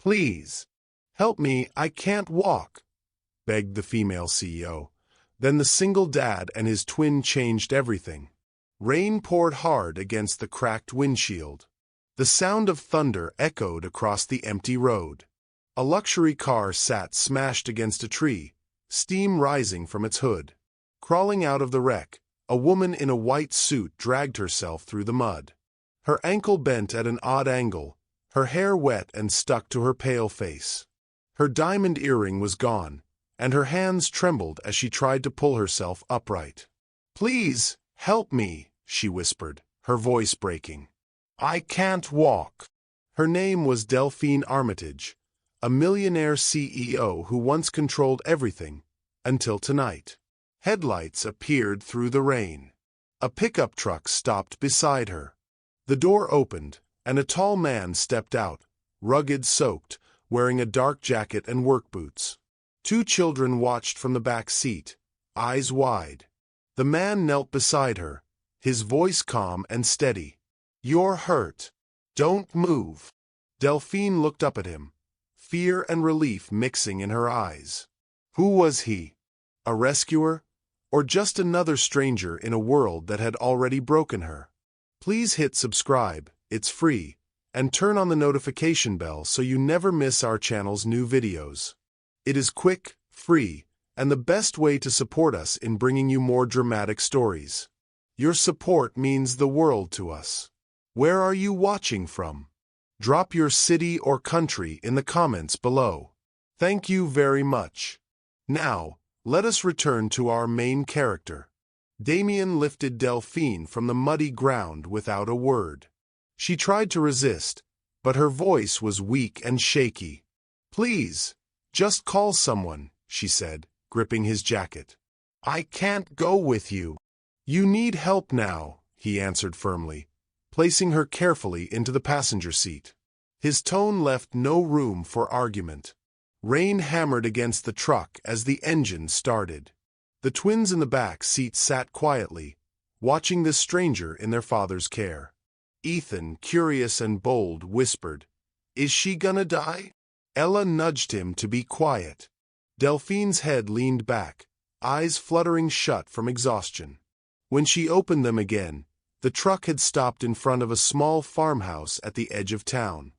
Please, help me, I can't walk, begged the female CEO. Then the single dad and his twin changed everything. Rain poured hard against the cracked windshield. The sound of thunder echoed across the empty road. A luxury car sat smashed against a tree, steam rising from its hood. Crawling out of the wreck, a woman in a white suit dragged herself through the mud. Her ankle bent at an odd angle, her hair wet and stuck to her pale face. Her diamond earring was gone, and her hands trembled as she tried to pull herself upright. "Please, help me," she whispered, her voice breaking. "I can't walk." Her name was Delphine Armitage, a millionaire CEO who once controlled everything, until tonight. Headlights appeared through the rain. A pickup truck stopped beside her. The door opened, and a tall man stepped out, rugged, soaked, wearing a dark jacket and work boots. Two children watched from the back seat, eyes wide. The man knelt beside her, his voice calm and steady. "You're hurt. Don't move." Delphine looked up at him, fear and relief mixing in her eyes. Who was he? A rescuer? Or just another stranger in a world that had already broken her? Please hit subscribe, it's free, and turn on the notification bell so you never miss our channel's new videos. It is quick, free, and the best way to support us in bringing you more dramatic stories. Your support means the world to us. Where are you watching from? Drop your city or country in the comments below. Thank you very much. Now, let us return to our main character. Damien lifted Delphine from the muddy ground without a word. She tried to resist, but her voice was weak and shaky. "Please, just call someone," she said, gripping his jacket. "I can't go with you." "You need help now," he answered firmly, placing her carefully into the passenger seat. His tone left no room for argument. Rain hammered against the truck as the engine started. The twins in the back seat sat quietly, watching this stranger in their father's care. Ethan, curious and bold, whispered, "Is she gonna die?" Ella nudged him to be quiet. Delphine's head leaned back, eyes fluttering shut from exhaustion. When she opened them again, the truck had stopped in front of a small farmhouse at the edge of town.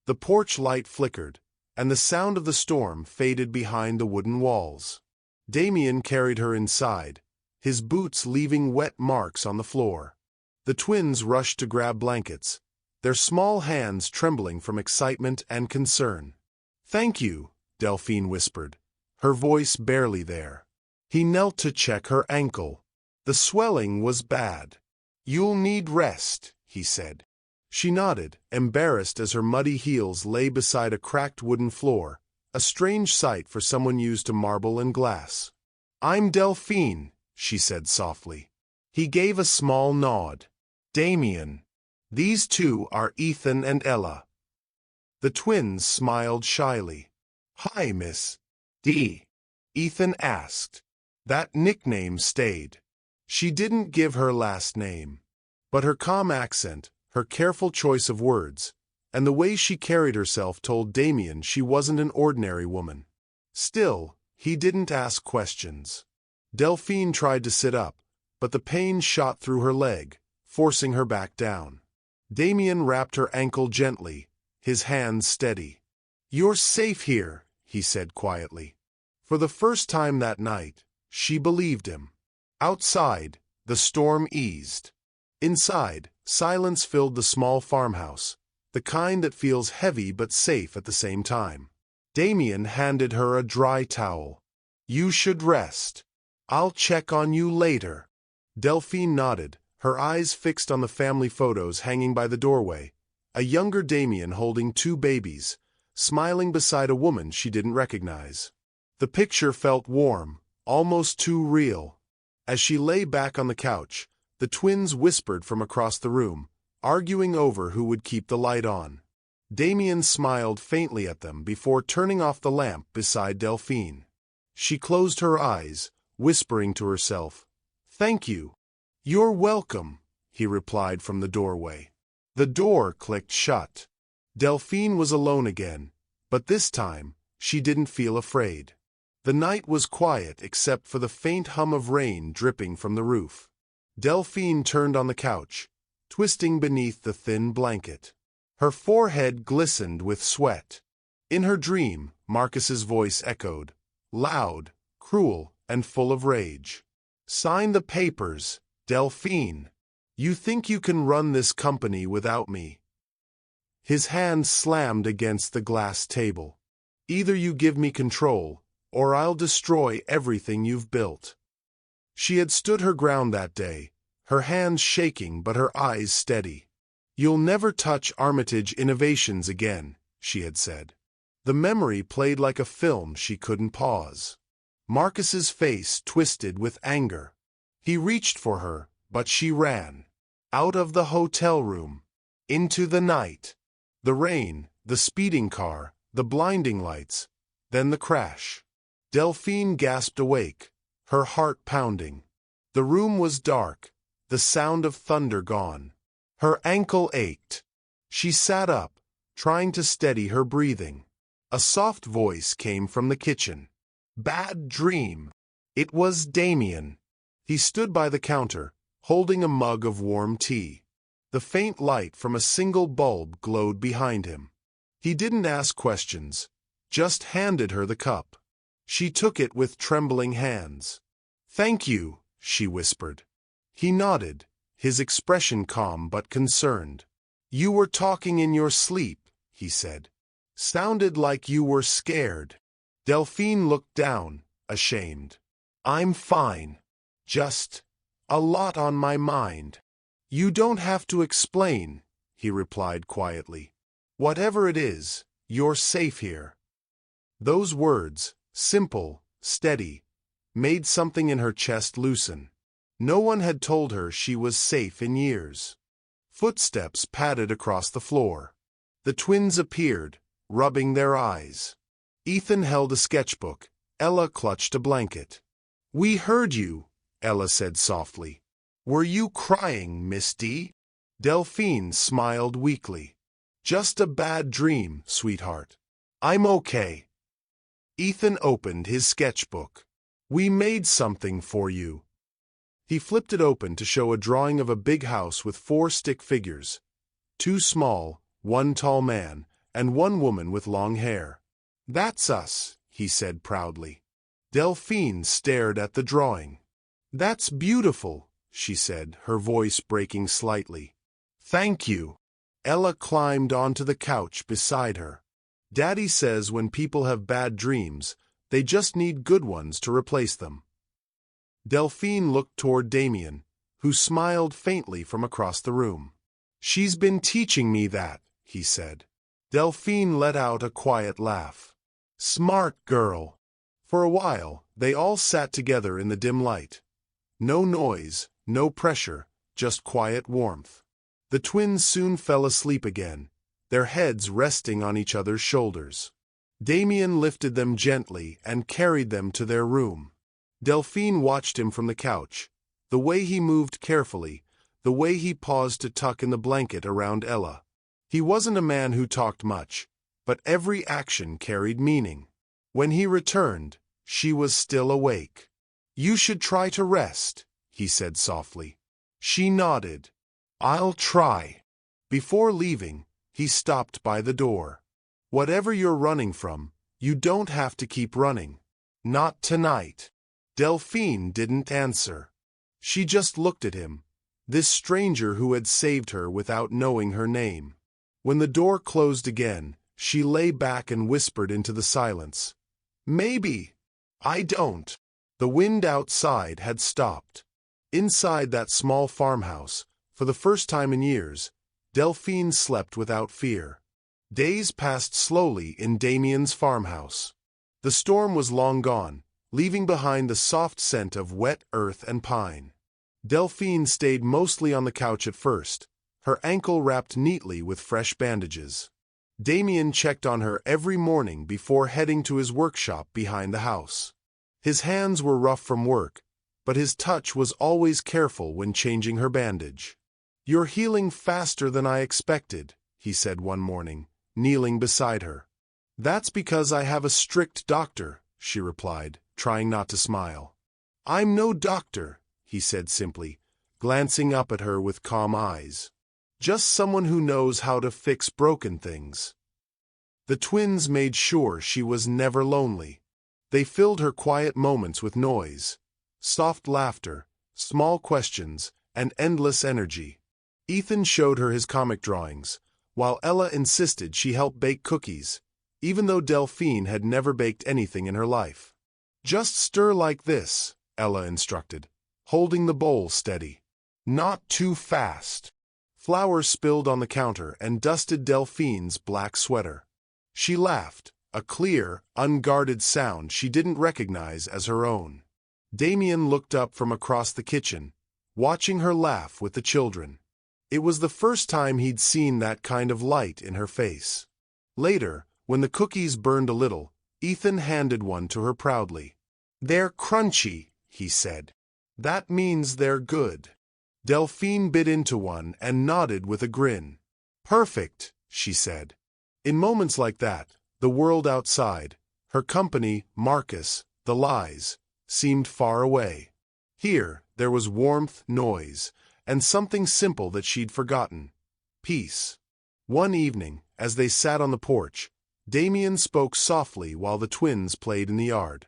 The porch light flickered, and the sound of the storm faded behind the wooden walls. Damien carried her inside, his boots leaving wet marks on the floor. The twins rushed to grab blankets, their small hands trembling from excitement and concern. "Thank you," Delphine whispered, her voice barely there. He knelt to check her ankle. The swelling was bad. "You'll need rest," he said. She nodded, embarrassed as her muddy heels lay beside a cracked wooden floor, a strange sight for someone used to marble and glass. "I'm Delphine," she said softly. He gave a small nod. "Damien. These two are Ethan and Ella." The twins smiled shyly. "Hi, Miss D," Ethan asked. That nickname stayed. She didn't give her last name, but her calm accent, her careful choice of words, and the way she carried herself told Damien she wasn't an ordinary woman. Still, he didn't ask questions. Delphine tried to sit up, but the pain shot through her leg, forcing her back down. Damien wrapped her ankle gently, his hands steady. "You're safe here," he said quietly. For the first time that night, she believed him. Outside, the storm eased. Inside, silence filled the small farmhouse, the kind that feels heavy but safe at the same time. Damien handed her a dry towel. "You should rest. I'll check on you later." Delphine nodded, her eyes fixed on the family photos hanging by the doorway, a younger Damien holding two babies, smiling beside a woman she didn't recognize. The picture felt warm, almost too real. As she lay back on the couch, the twins whispered from across the room, arguing over who would keep the light on. Damien smiled faintly at them before turning off the lamp beside Delphine. She closed her eyes, whispering to herself, "Thank you." "You're welcome," he replied from the doorway. The door clicked shut. Delphine was alone again, But this time, she didn't feel afraid. The night was quiet except for the faint hum of rain dripping from the roof. Delphine turned on the couch, twisting beneath the thin blanket. Her forehead glistened with sweat. In her dream, Marcus's voice echoed, loud, cruel, and full of rage. "Sign the papers, Delphine. You think you can run this company without me?" His hand slammed against the glass table. "Either you give me control, or I'll destroy everything you've built." She had stood her ground that day, her hands shaking but her eyes steady. "You'll never touch Armitage Innovations again," she had said. The memory played like a film she couldn't pause. Marcus's face twisted with anger. He reached for her, but she ran. Out of the hotel room. Into the night. The rain, the speeding car, the blinding lights, then the crash. Delphine gasped awake, her heart pounding. The room was dark, the sound of thunder gone. Her ankle ached. She sat up, trying to steady her breathing. A soft voice came from the kitchen. "Bad dream." It was Damien. He stood by the counter, holding a mug of warm tea. The faint light from a single bulb glowed behind him. He didn't ask questions, just handed her the cup. She took it with trembling hands. "Thank you," she whispered. He nodded, his expression calm but concerned. "You were talking in your sleep," he said. "Sounded like you were scared." Delphine looked down, ashamed. "I'm fine. Just a lot on my mind." "You don't have to explain," he replied quietly. "Whatever it is, you're safe here." Those words, simple, steady, made something in her chest loosen. No one had told her she was safe in years. Footsteps padded across the floor. The twins appeared, rubbing their eyes. Ethan held a sketchbook. Ella clutched a blanket. "We heard you," Ella said softly. "Were you crying, Miss D?" Delphine smiled weakly. "Just a bad dream, sweetheart. I'm okay." Ethan opened his sketchbook. "We made something for you." He flipped it open to show a drawing of a big house with 4 stick figures. 2 small, 1 tall man, and 1 woman with long hair. "That's us," he said proudly. Delphine stared at the drawing. "That's beautiful," she said, her voice breaking slightly. "Thank you." Ella climbed onto the couch beside her. "Daddy says when people have bad dreams, they just need good ones to replace them." Delphine looked toward Damien, who smiled faintly from across the room. "She's been teaching me that," he said. Delphine let out a quiet laugh. "Smart girl." For a while, they all sat together in the dim light. No noise, no pressure, just quiet warmth. The twins soon fell asleep again, their heads resting on each other's shoulders. Damien lifted them gently and carried them to their room. Delphine watched him from the couch, the way he moved carefully, the way he paused to tuck in the blanket around Ella. He wasn't a man who talked much, but every action carried meaning. When he returned, she was still awake. "You should try to rest," he said softly. She nodded. "I'll try." Before leaving, he stopped by the door. "Whatever you're running from, you don't have to keep running. Not tonight." Delphine didn't answer. She just looked at him, this stranger who had saved her without knowing her name. When the door closed again, she lay back and whispered into the silence. "Maybe. I don't." The wind outside had stopped. Inside that small farmhouse, for the first time in years, Delphine slept without fear. Days passed slowly in Damien's farmhouse. The storm was long gone, leaving behind the soft scent of wet earth and pine. Delphine stayed mostly on the couch at first, her ankle wrapped neatly with fresh bandages. Damien checked on her every morning before heading to his workshop behind the house. His hands were rough from work, but his touch was always careful when changing her bandage. "You're healing faster than I expected," he said one morning, kneeling beside her. That's because I have a strict doctor, she replied, trying not to smile. I'm no doctor, he said simply, glancing up at her with calm eyes. Just someone who knows how to fix broken things. The twins made sure she was never lonely. They filled her quiet moments with noise, soft laughter, small questions, and endless energy. Ethan showed her his comic drawings, while Ella insisted she help bake cookies, even though Delphine had never baked anything in her life. Just stir like this, Ella instructed, holding the bowl steady. Not too fast. Flour spilled on the counter and dusted Delphine's black sweater. She laughed, a clear, unguarded sound she didn't recognize as her own. Damien looked up from across the kitchen, watching her laugh with the children. It was the first time he'd seen that kind of light in her face. Later, when the cookies burned a little, Ethan handed one to her proudly. They're crunchy, he said. That means they're good. Delphine bit into one and nodded with a grin. Perfect, she said. In moments like that, the world outside, her company, Marcus, the lies, seemed far away. Here, there was warmth, noise, and something simple that she'd forgotten. Peace. One evening, as they sat on the porch, Damien spoke softly while the twins played in the yard.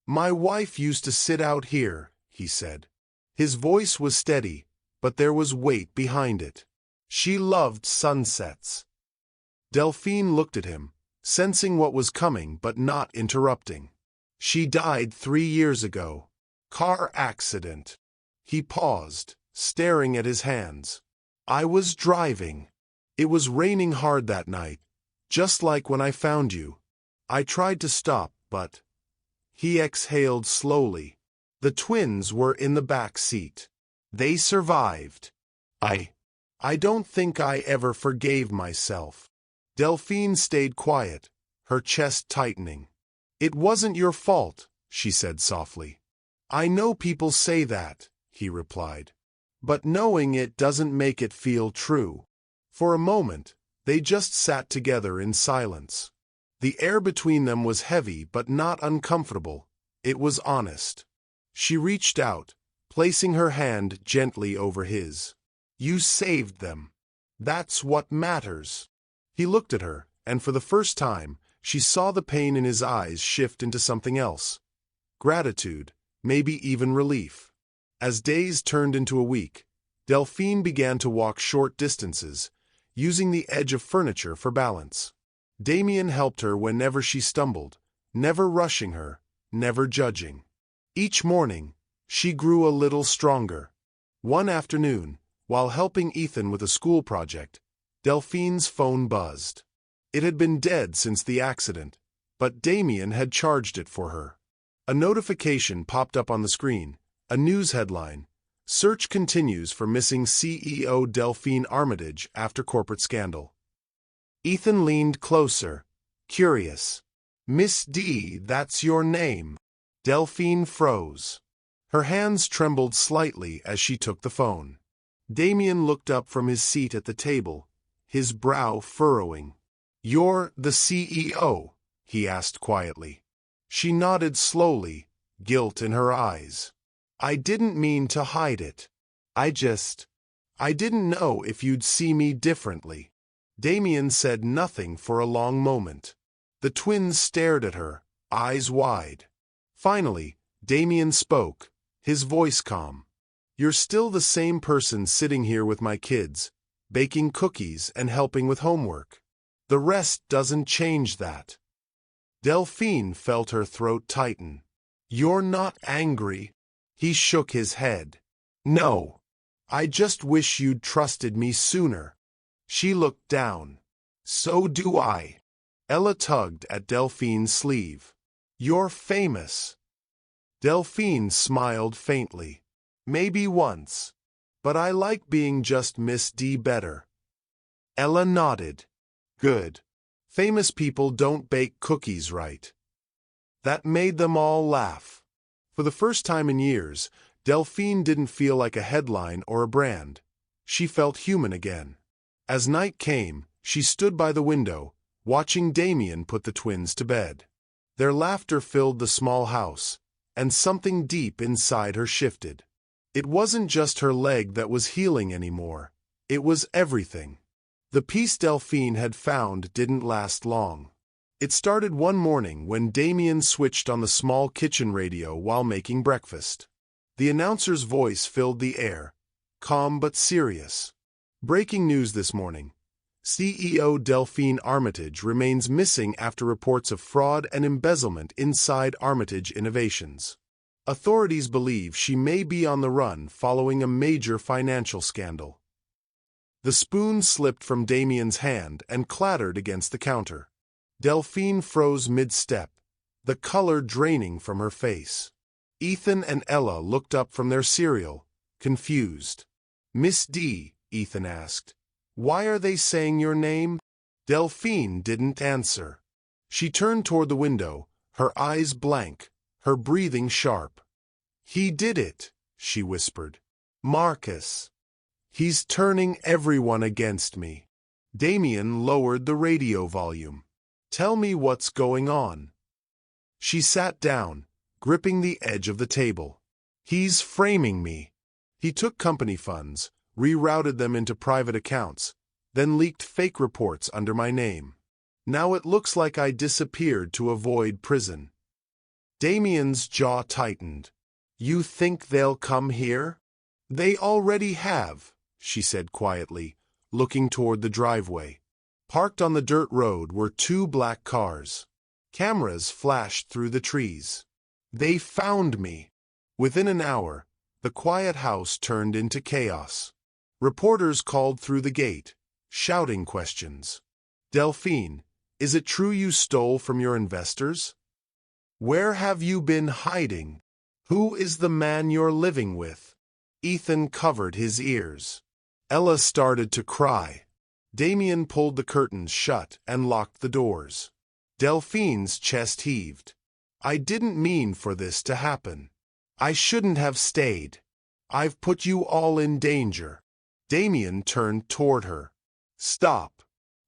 My wife used to sit out here, he said. His voice was steady, but there was weight behind it. She loved sunsets. Delphine looked at him, sensing what was coming but not interrupting. She died 3 years ago. Car accident. He paused, staring at his hands. I was driving. It was raining hard that night, just like when I found you. I tried to stop, but... He exhaled slowly. The twins were in the back seat. They survived. I don't think I ever forgave myself. Delphine stayed quiet, her chest tightening. It wasn't your fault, she said softly. I know people say that, he replied. But knowing it doesn't make it feel true. For a moment, they just sat together in silence. The air between them was heavy but not uncomfortable. It was honest. She reached out, placing her hand gently over his. You saved them. That's what matters. He looked at her, and for the first time, she saw the pain in his eyes shift into something else. Gratitude, maybe even relief. As days turned into a week, Delphine began to walk short distances, using the edge of furniture for balance. Damien helped her whenever she stumbled, never rushing her, never judging. Each morning, she grew a little stronger. One afternoon, while helping Ethan with a school project, Delphine's phone buzzed. It had been dead since the accident, but Damien had charged it for her. A notification popped up on the screen, a news headline. Search continues for missing CEO Delphine Armitage after corporate scandal. Ethan leaned closer, curious. Miss D, that's your name. Delphine froze. Her hands trembled slightly as she took the phone. Damien looked up from his seat at the table, his brow furrowing. You're the CEO? He asked quietly. She nodded slowly, guilt in her eyes. I didn't mean to hide it. I didn't know if you'd see me differently. Damien said nothing for a long moment. The twins stared at her, eyes wide. Finally, Damien spoke, his voice calm. You're still the same person sitting here with my kids, baking cookies and helping with homework. The rest doesn't change that. Delphine felt her throat tighten. You're not angry? He shook his head. No. I just wish you'd trusted me sooner. She looked down. So do I. Ella tugged at Delphine's sleeve. You're famous. Delphine smiled faintly. Maybe once. But I like being just Miss D better. Ella nodded. Good. Famous people don't bake cookies right. That made them all laugh. For the first time in years, Delphine didn't feel like a headline or a brand. She felt human again. As night came, she stood by the window, watching Damien put the twins to bed. Their laughter filled the small house, and something deep inside her shifted. It wasn't just her leg that was healing anymore. It was everything. The peace Delphine had found didn't last long. It started one morning when Damien switched on the small kitchen radio while making breakfast. The announcer's voice filled the air, calm but serious. Breaking news this morning. CEO Delphine Armitage remains missing after reports of fraud and embezzlement inside Armitage Innovations. Authorities believe she may be on the run following a major financial scandal. The spoon slipped from Damien's hand and clattered against the counter. Delphine froze mid-step, the color draining from her face. Ethan and Ella looked up from their cereal, confused. "Miss D," Ethan asked, "why are they saying your name?" Delphine didn't answer. She turned toward the window, her eyes blank, her breathing sharp. "He did it," she whispered. "Marcus. He's turning everyone against me." Damien lowered the radio volume. "Tell me what's going on." She sat down, gripping the edge of the table. "He's framing me. He took company funds, rerouted them into private accounts, then leaked fake reports under my name. Now it looks like I disappeared to avoid prison." Damien's jaw tightened. "You think they'll come here?" "They already have," she said quietly, looking toward the driveway. Parked on the dirt road were 2 black cars. Cameras flashed through the trees. "They found me." Within an hour, the quiet house turned into chaos. Reporters called through the gate, shouting questions. "Delphine, is it true you stole from your investors? Where have you been hiding? Who is the man you're living with?" Ethan covered his ears. Ella started to cry. Damien pulled the curtains shut and locked the doors. Delphine's chest heaved. "I didn't mean for this to happen. I shouldn't have stayed. I've put you all in danger." Damien turned toward her. "Stop.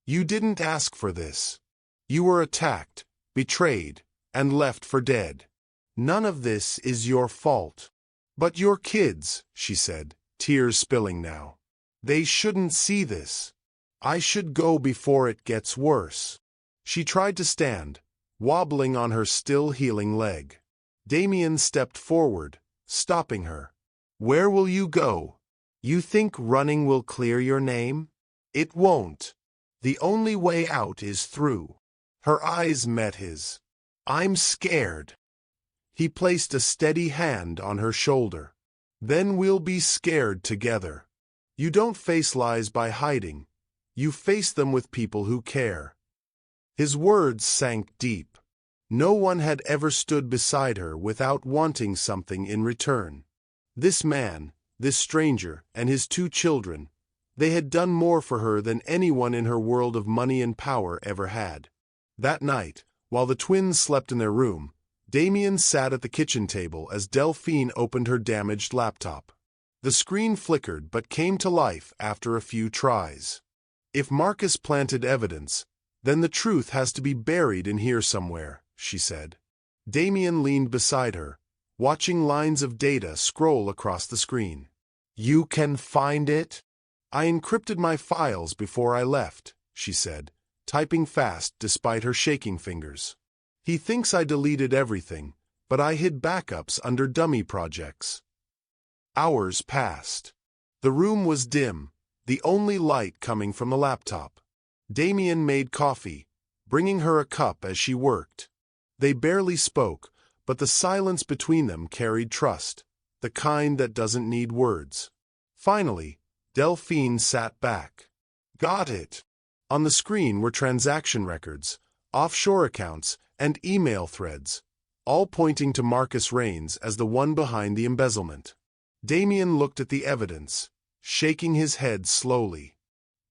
You didn't ask for this. You were attacked, betrayed, and left for dead. None of this is your fault." "But your kids," she said, tears spilling now. "They shouldn't see this. I should go before it gets worse." She tried to stand, wobbling on her still healing leg. Damien stepped forward, stopping her. "Where will you go? You think running will clear your name? It won't. The only way out is through." Her eyes met his. "I'm scared." He placed a steady hand on her shoulder. "Then we'll be scared together. You don't face lies by hiding. You face them with people who care." His words sank deep. No one had ever stood beside her without wanting something in return. This man, this stranger, and his 2 children, they had done more for her than anyone in her world of money and power ever had. That night, while the twins slept in their room, Damien sat at the kitchen table as Delphine opened her damaged laptop. The screen flickered but came to life after a few tries. "If Marcus planted evidence, then the truth has to be buried in here somewhere," she said. Damien leaned beside her, watching lines of data scroll across the screen. "You can find it?" "I encrypted my files before I left," she said, typing fast despite her shaking fingers. "He thinks I deleted everything, but I hid backups under dummy projects." Hours passed. The room was dim, the only light coming from the laptop. Damien made coffee, bringing her a cup as she worked. They barely spoke, but the silence between them carried trust, the kind that doesn't need words. Finally, Delphine sat back. "Got it." On the screen were transaction records, offshore accounts, and email threads, all pointing to Marcus Raines as the one behind the embezzlement. Damien looked at the evidence, shaking his head slowly.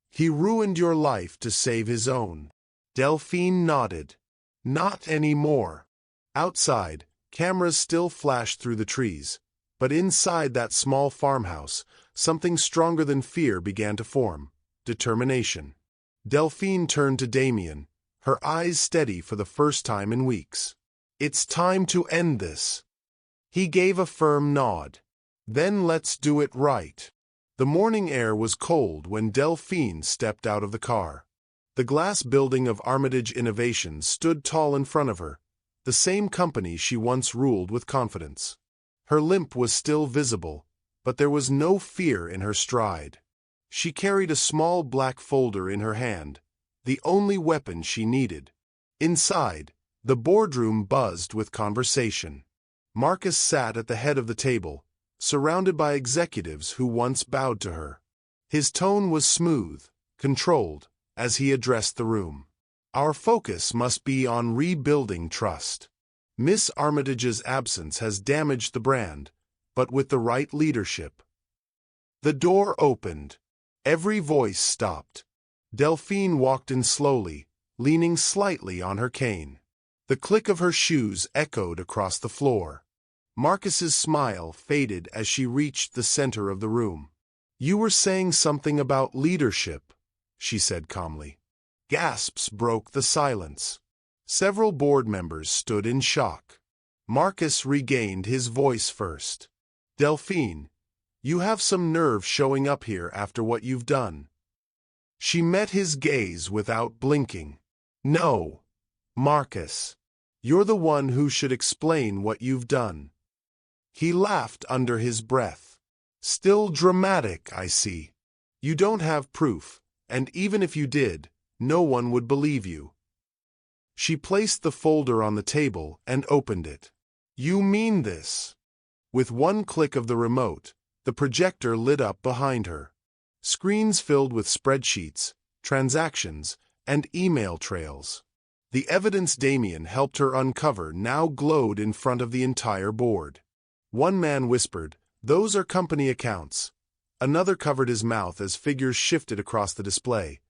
"He ruined your life to save his own." Delphine nodded. "Not anymore." Outside, cameras still flashed through the trees, but inside that small farmhouse, something stronger than fear began to form: determination. Delphine turned to Damien, her eyes steady for the first time in weeks. "It's time to end this." He gave a firm nod. "Then let's do it right." The morning air was cold when Delphine stepped out of the car. The glass building of Armitage Innovations stood tall in front of her, the same company she once ruled with confidence. Her limp was still visible, but there was no fear in her stride. She carried a small black folder in her hand, the only weapon she needed. Inside, the boardroom buzzed with conversation. Marcus sat at the head of the table, surrounded by executives who once bowed to her. His tone was smooth, controlled, as he addressed the room. "Our focus must be on rebuilding trust. Miss Armitage's absence has damaged the brand, but with the right leadership." The door opened. Every voice stopped. Delphine walked in slowly, leaning slightly on her cane. The click of her shoes echoed across the floor. Marcus's smile faded as she reached the center of the room. "You were saying something about leadership," she said calmly. Gasps broke the silence. Several board members stood in shock. Marcus regained his voice first. "Delphine, you have some nerve showing up here after what you've done." She met his gaze without blinking. "No, Marcus. You're the one who should explain what you've done." He laughed under his breath. "Still dramatic, I see. You don't have proof, and even if you did, no one would believe you." She placed the folder on the table and opened it. "You mean this?" With one click of the remote, the projector lit up behind her. Screens filled with spreadsheets, transactions, and email trails. The evidence Damien helped her uncover now glowed in front of the entire board. One man whispered, "Those are company accounts." Another covered his mouth as figures shifted across the display.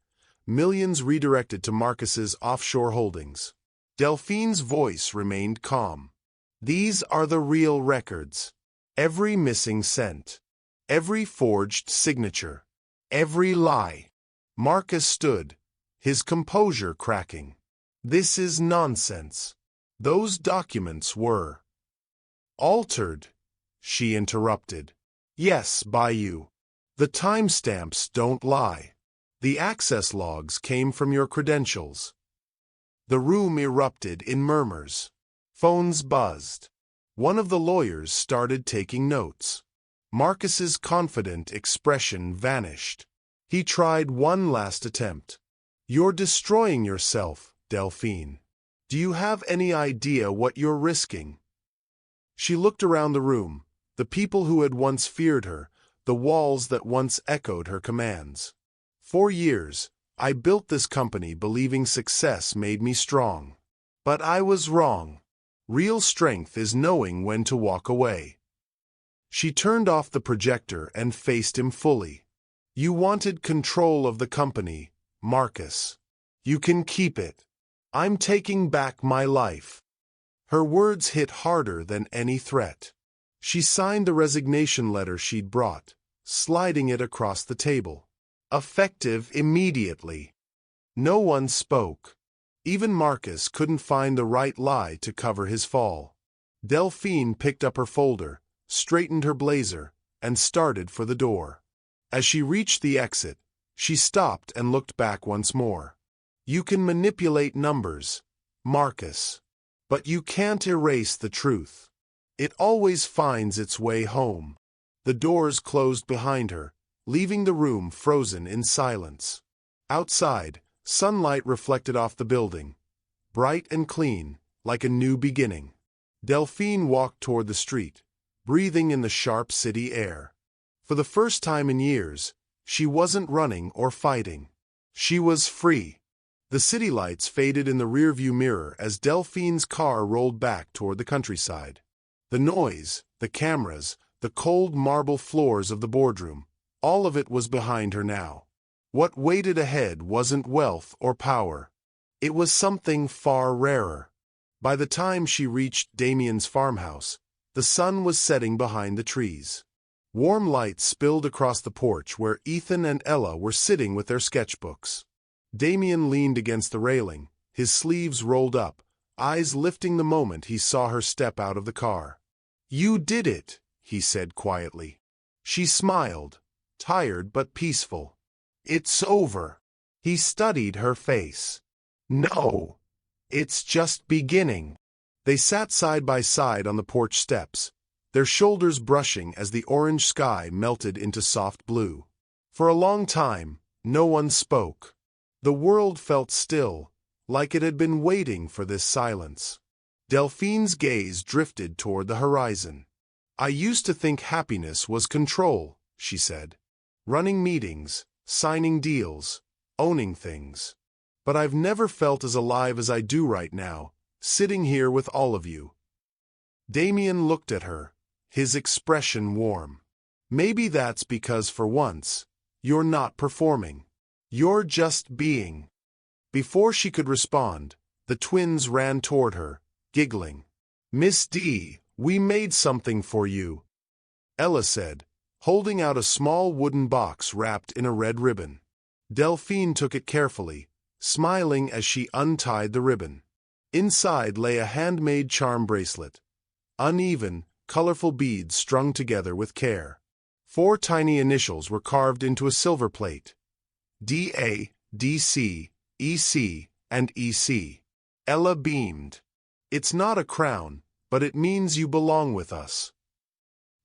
Millions redirected to Marcus's offshore holdings. Delphine's voice remained calm. "These are the real records. Every missing cent. Every forged signature. Every lie." Marcus stood, his composure cracking. "This is nonsense." "Those documents were altered," she interrupted. "Yes, by you. The timestamps don't lie. The access logs came from your credentials." The room erupted in murmurs. Phones buzzed. One of the lawyers started taking notes. Marcus's confident expression vanished. He tried one last attempt. "You're destroying yourself, Delphine. Do you have any idea what you're risking?" She looked around the room, the people who had once feared her, the walls that once echoed her commands. "For years, I built this company believing success made me strong. But I was wrong. Real strength is knowing when to walk away." She turned off the projector and faced him fully. "You wanted control of the company, Marcus. You can keep it. I'm taking back my life." Her words hit harder than any threat. She signed the resignation letter she'd brought, sliding it across the table. "Effective immediately." No one spoke. Even Marcus couldn't find the right lie to cover his fall. Delphine picked up her folder, straightened her blazer, and started for the door. As she reached the exit, she stopped and looked back once more. "You can manipulate numbers, Marcus, but you can't erase the truth. It always finds its way home." The doors closed behind her, leaving the room frozen in silence. Outside, sunlight reflected off the building, bright and clean, like a new beginning. Delphine walked toward the street, breathing in the sharp city air. For the first time in years, she wasn't running or fighting. She was free. The city lights faded in the rearview mirror as Delphine's car rolled back toward the countryside. The noise, the cameras, the cold marble floors of the boardroom, all of it was behind her now. What waited ahead wasn't wealth or power. It was something far rarer. By the time she reached Damien's farmhouse, the sun was setting behind the trees. Warm light spilled across the porch where Ethan and Ella were sitting with their sketchbooks. Damien leaned against the railing, his sleeves rolled up, eyes lifting the moment he saw her step out of the car. "You did it," he said quietly. She smiled, tired but peaceful. "It's over." He studied her face. "No, it's just beginning." They sat side by side on the porch steps, their shoulders brushing as the orange sky melted into soft blue. For a long time, no one spoke. The world felt still, like it had been waiting for this silence. Delphine's gaze drifted toward the horizon. "I used to think happiness was control," she said. "Running meetings, signing deals, owning things. But I've never felt as alive as I do right now, sitting here with all of you." Damien looked at her, his expression warm. "Maybe that's because for once, you're not performing. You're just being." Before she could respond, the twins ran toward her, giggling. "Miss D, we made something for you," Ella said, holding out a small wooden box wrapped in a red ribbon. Delphine took it carefully, smiling as she untied the ribbon. Inside lay a handmade charm bracelet. Uneven, colorful beads strung together with care. 4 tiny initials were carved into a silver plate. D.A., D.C., E.C., and E.C. Ella beamed. "It's not a crown, but it means you belong with us."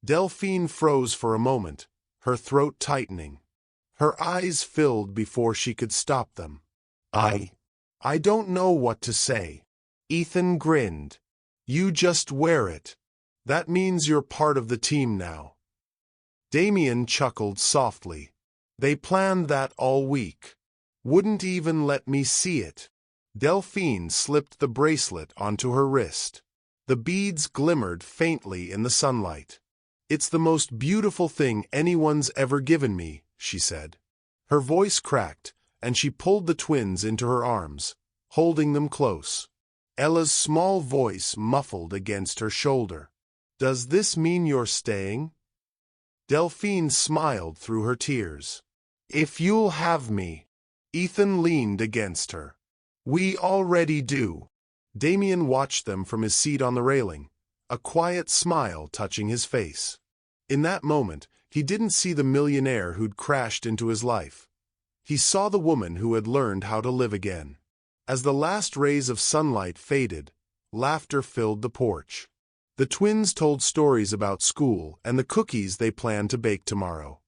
Delphine froze for a moment, her throat tightening. Her eyes filled before she could stop them. I don't know what to say." Ethan grinned. "You just wear it. That means you're part of the team now." Damien chuckled softly. "They planned that all week. Wouldn't even let me see it." Delphine slipped the bracelet onto her wrist. The beads glimmered faintly in the sunlight. "It's the most beautiful thing anyone's ever given me," she said. Her voice cracked, and she pulled the twins into her arms, holding them close. Ella's small voice muffled against her shoulder. "Does this mean you're staying?" Delphine smiled through her tears. "If you'll have me." Ethan leaned against her. "We already do." Damien watched them from his seat on the railing, a quiet smile touching his face. In that moment, he didn't see the millionaire who'd crashed into his life. He saw the woman who had learned how to live again. As the last rays of sunlight faded, laughter filled the porch. The twins told stories about school and the cookies they planned to bake tomorrow.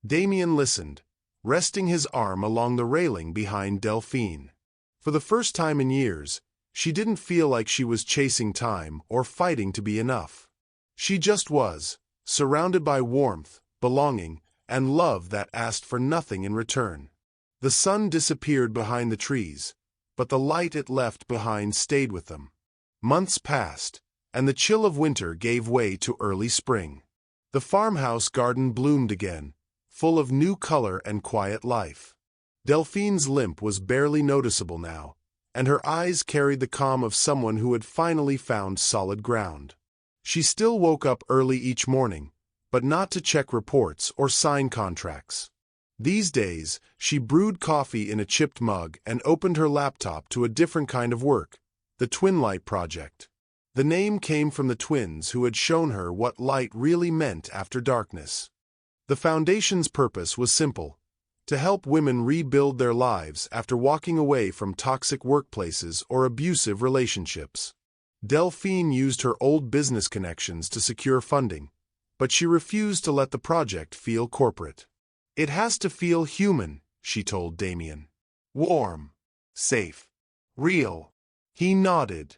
Damien listened, resting his arm along the railing behind Delphine. For the first time in years, she didn't feel like she was chasing time or fighting to be enough. She just was, surrounded by warmth, belonging, and love that asked for nothing in return. The sun disappeared behind the trees, but the light it left behind stayed with them. Months passed, and the chill of winter gave way to early spring. The farmhouse garden bloomed again, full of new color and quiet life. Delphine's limp was barely noticeable now, and her eyes carried the calm of someone who had finally found solid ground. She still woke up early each morning, but not to check reports or sign contracts. These days, she brewed coffee in a chipped mug and opened her laptop to a different kind of work, the Twin Light Project. The name came from the twins who had shown her what light really meant after darkness. The foundation's purpose was simple: to help women rebuild their lives after walking away from toxic workplaces or abusive relationships. Delphine used her old business connections to secure funding, but she refused to let the project feel corporate. "It has to feel human," she told Damien. "Warm, safe, real." He nodded.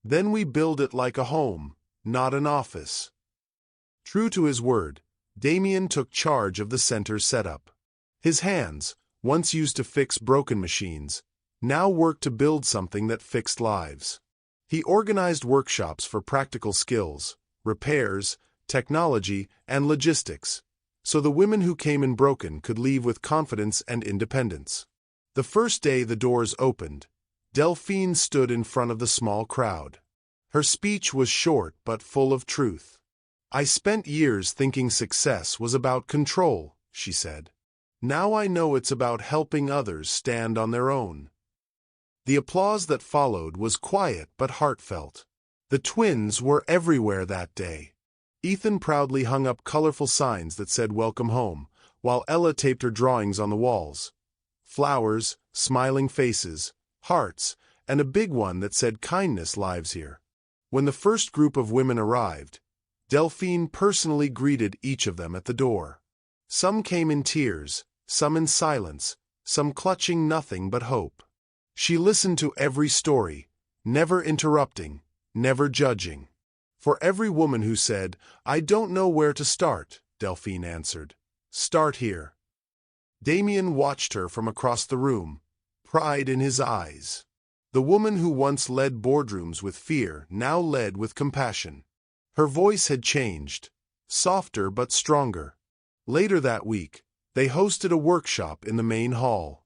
"Then we build it like a home, not an office." True to his word, Damien took charge of the center's setup. His hands, once used to fix broken machines, now worked to build something that fixed lives. He organized workshops for practical skills, repairs, technology, and logistics, so the women who came in broken could leave with confidence and independence. The first day the doors opened, Delphine stood in front of the small crowd. Her speech was short but full of truth. "I spent years thinking success was about control," she said. "Now I know it's about helping others stand on their own." The applause that followed was quiet but heartfelt. The twins were everywhere that day. Ethan proudly hung up colorful signs that said "Welcome home," while Ella taped her drawings on the walls. Flowers, smiling faces, hearts, and a big one that said "Kindness lives here." When the first group of women arrived, Delphine personally greeted each of them at the door. Some came in tears, some in silence, some clutching nothing but hope. She listened to every story, never interrupting, never judging. For every woman who said, "I don't know where to start," Delphine answered, "Start here." Damien watched her from across the room, pride in his eyes. The woman who once led boardrooms with fear now led with compassion. Her voice had changed, softer but stronger. Later that week, they hosted a workshop in the main hall.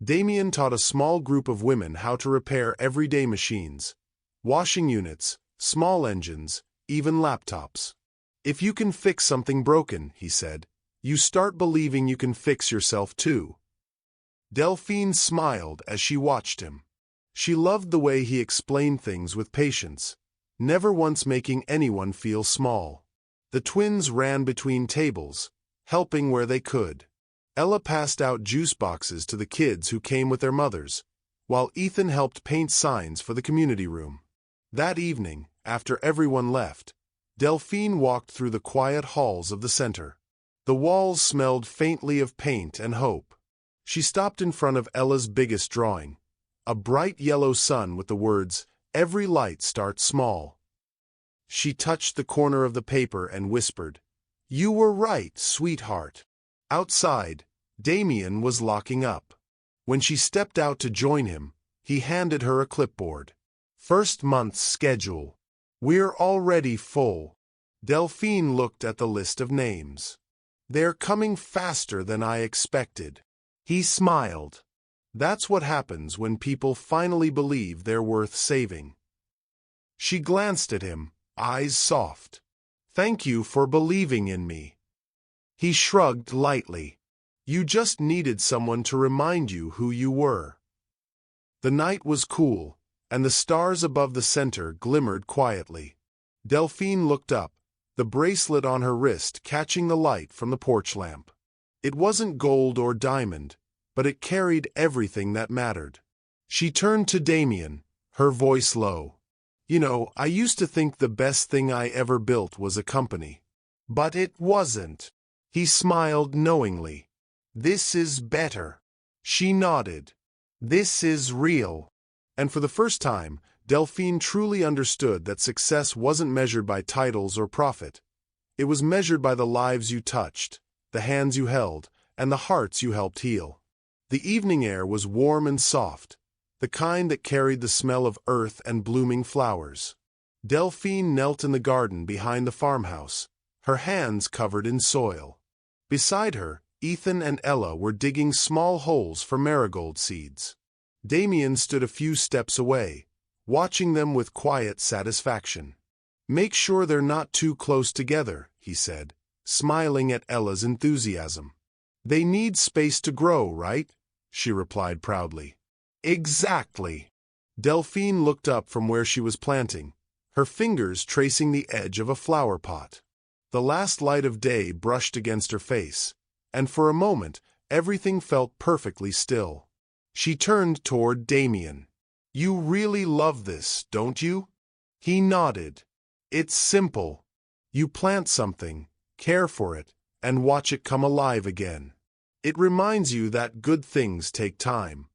Damien taught a small group of women how to repair everyday machines, washing units, small engines, even laptops. "If you can fix something broken," he said, "you start believing you can fix yourself too." Delphine smiled as she watched him. She loved the way he explained things with patience, never once making anyone feel small. The twins ran between tables, helping where they could. Ella passed out juice boxes to the kids who came with their mothers, while Ethan helped paint signs for the community room. That evening, after everyone left, Delphine walked through the quiet halls of the center. The walls smelled faintly of paint and hope. She stopped in front of Ella's biggest drawing, a bright yellow sun with the words, "Every light starts small." She touched the corner of the paper and whispered, "You were right, sweetheart." Outside, Damien was locking up. When she stepped out to join him, he handed her a clipboard. "First month's schedule. We're already full." Delphine looked at the list of names. "They're coming faster than I expected." He smiled. That's what happens when people finally believe they're worth saving. She glanced at him, eyes soft. "Thank you for believing in me." He shrugged lightly. "You just needed someone to remind you who you were." The night was cool, and the stars above the center glimmered quietly. Delphine looked up, the bracelet on her wrist catching the light from the porch lamp. It wasn't gold or diamond, but it carried everything that mattered. She turned to Damien, her voice low. "You know, I used to think the best thing I ever built was a company. But it wasn't." He smiled knowingly. "This is better." She nodded. "This is real." And for the first time, Delphine truly understood that success wasn't measured by titles or profit. It was measured by the lives you touched, the hands you held, and the hearts you helped heal. The evening air was warm and soft, the kind that carried the smell of earth and blooming flowers. Delphine knelt in the garden behind the farmhouse, her hands covered in soil. Beside her, Ethan and Ella were digging small holes for marigold seeds. Damien stood a few steps away, watching them with quiet satisfaction. "Make sure they're not too close together," he said, smiling at Ella's enthusiasm. "They need space to grow, right?" she replied proudly. "Exactly." Delphine looked up from where she was planting, her fingers tracing the edge of a flower pot. The last light of day brushed against her face, and for a moment everything felt perfectly still. She turned toward Damien. "You really love this, don't you?" He nodded. "It's simple. You plant something, care for it, and watch it come alive again. It reminds you that good things take time."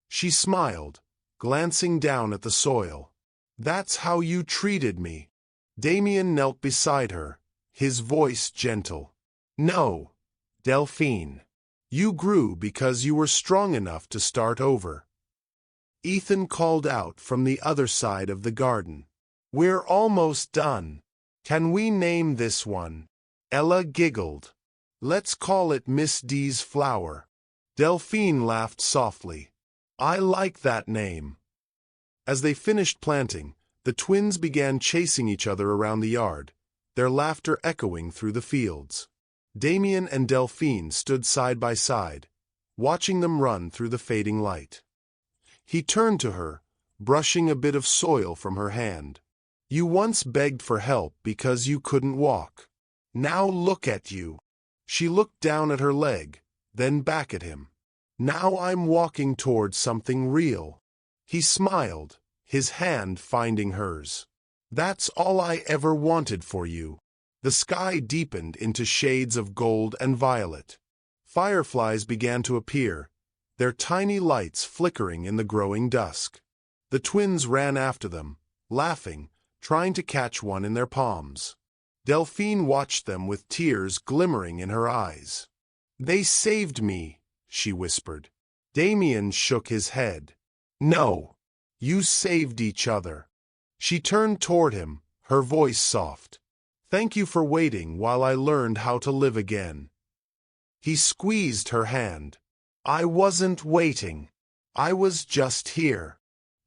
She smiled, glancing down at the soil. "That's how you treated me." Damien knelt beside her, his voice gentle. "No, Delphine. You grew because you were strong enough to start over." Ethan called out from the other side of the garden. "We're almost done. Can we name this one?" Ella giggled. "Let's call it Miss D's flower." Delphine laughed softly. "I like that name." As they finished planting, the twins began chasing each other around the yard, their laughter echoing through the fields. Damien and Delphine stood side by side, watching them run through the fading light. He turned to her, brushing a bit of soil from her hand. You once begged for help because you couldn't walk. Now look at you. She looked down at her leg, then back at him. Now I'm walking towards something real. He smiled, his hand finding hers. That's all I ever wanted for you. The sky deepened into shades of gold and violet. Fireflies began to appear, their tiny lights flickering in the growing dusk. The twins ran after them, laughing, trying to catch one in their palms. Delphine watched them with tears glimmering in her eyes. They saved me, she whispered. Damien shook his head. No, you saved each other. She turned toward him, her voice soft. Thank you for waiting while I learned how to live again. He squeezed her hand. I wasn't waiting. I was just here.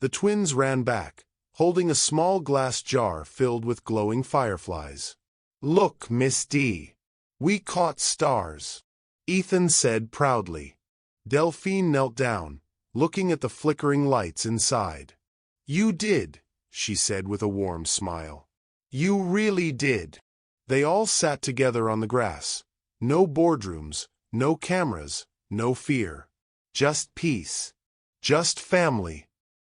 The twins ran back, holding a small glass jar filled with glowing fireflies. Look, Miss D. We caught stars, Ethan said proudly. Delphine knelt down, looking at the flickering lights inside. You did, she said with a warm smile. You really did. They all sat together on the grass. No boardrooms, no cameras, no fear. Just peace. Just family.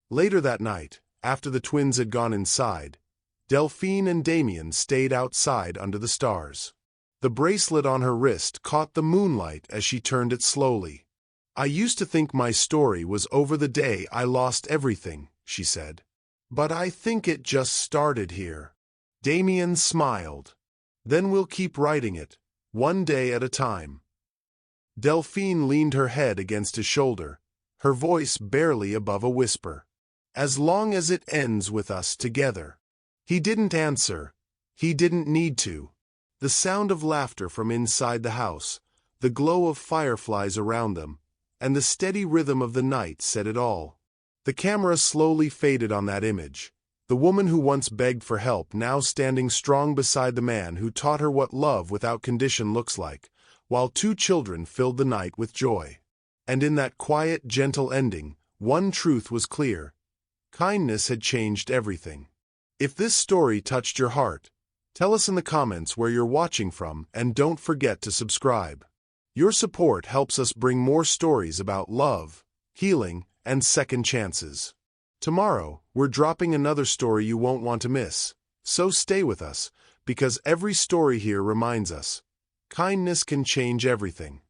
Later that night, after the twins had gone inside, Delphine and Damien stayed outside under the stars. The bracelet on her wrist caught the moonlight as she turned it slowly. I used to think my story was over the day I lost everything, she said. But I think it just started here. Damien smiled. Then we'll keep writing it, one day at a time. Delphine leaned her head against his shoulder, her voice barely above a whisper. As long as it ends with us together. He didn't answer. He didn't need to. The sound of laughter from inside the house, the glow of fireflies around them, and the steady rhythm of the night said it all. The camera slowly faded on that image, the woman who once begged for help now standing strong beside the man who taught her what love without condition looks like, while two children filled the night with joy. And in that quiet, gentle ending, one truth was clear. Kindness had changed everything. If this story touched your heart, tell us in the comments where you're watching from and don't forget to subscribe. Your support helps us bring more stories about love, healing, and second chances. Tomorrow, we're dropping another story you won't want to miss, so stay with us, because every story here reminds us, kindness can change everything.